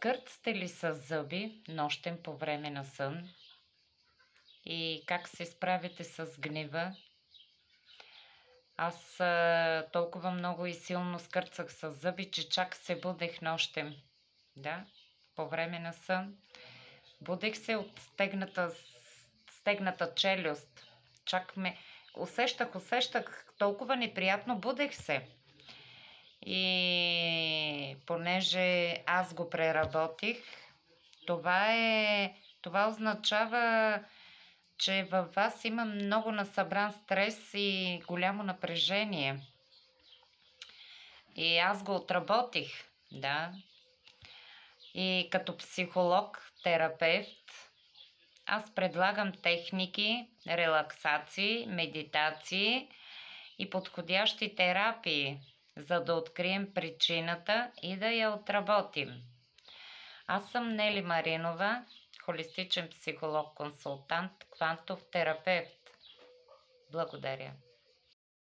Скърцате ли с зъби нощем по време на сън? И как се справите с гнева? Аз толкова много и силно скърцах с зъби, че чак се будех нощем. Да, по време на сън. Будех се от стегната челюст. Чак ме усещах толкова неприятно, будех се. И понеже аз го преработих, това означава, че във вас има много насъбран стрес и голямо напрежение. И аз го отработих, да. И като психолог, терапевт, аз предлагам техники, релаксации, медитации и подходящи терапии, за да открием причината и да я отработим. Аз съм Нели Маринова, холистичен психолог-консултант, квантов терапевт. Благодаря.